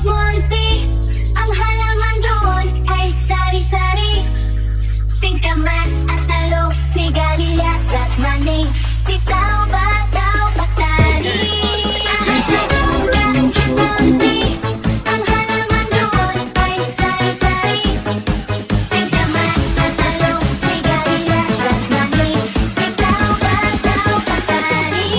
Monte, ang halaman doon ay sari-sari. Singkamas at talong, sigarilyas at mani, sitaw, bataw, patani. Monte, ang halaman doon ay sari-sari. Singkamas at talong, sigarilyas at mani, sitaw, bataw, patani.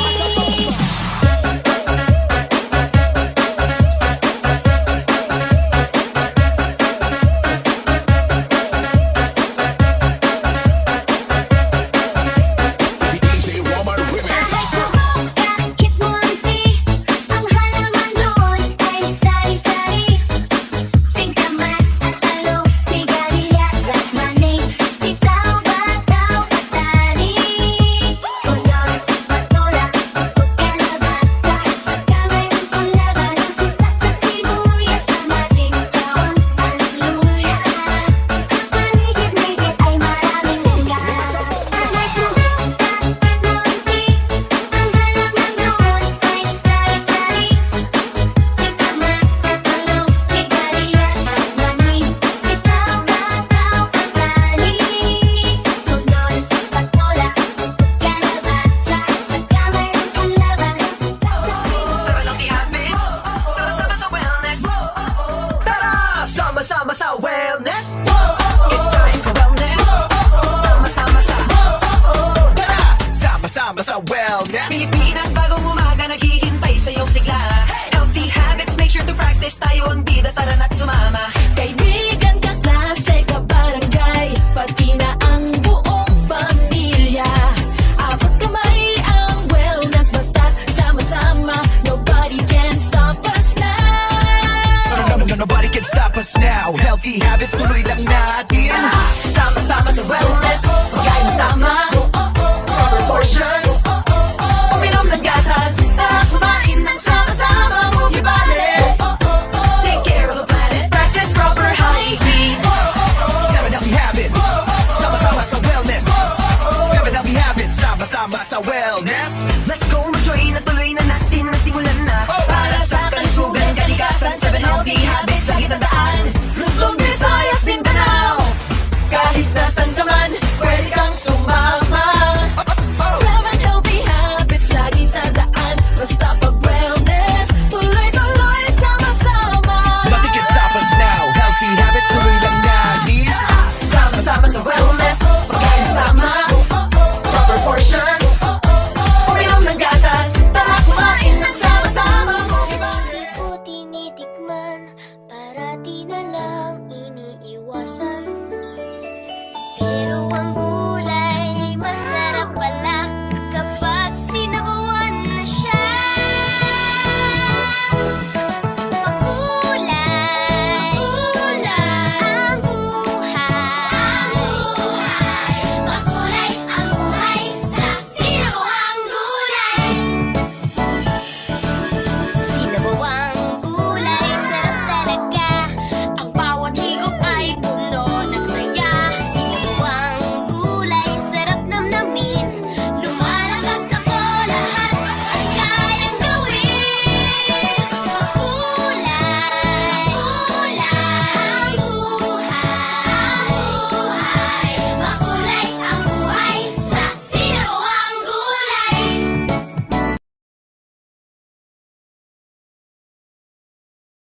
DJ Romar Remix. Kahit Monte, ang halaman doon ay sari-sari. Singkamas at talong, sigarilyas at mani, sitaw, bataw, patani. Kulot, patola, kalabasa, saka mayroon pang labanos, mustasa, sibuyas, kamatis, bawang, luya. Sa paligid-ligid ay maraming lugar. Monte, ang halaman doon ay sari-sari. Singkamas at talong, sigarilyas at mani, sitaw, bataw, patani. Kulot, patola, kalabasa, saka mayroon pang labanos, mustasa. Sa Healthy Habits, sama-sama sa wellness. Tara! Sama-sama sa wellness. It's time for wellness. Sama-sama sa Tara! Sama-sama sa wellness. Pilipinas, bagong umaga naghihintay sa iyong sigla. Healthy habits, make sure to practice. Tayo ang bida, tara na't sumama. Kaibigan, kaklase, kabarangay, pati na ang buong pamilya. Abot kamay ang wellness, basta sama-sama, nobody can stop us now. Nobody can stop us now. Healthy habits, tuloy lang natin. Sama-sama sa wellness.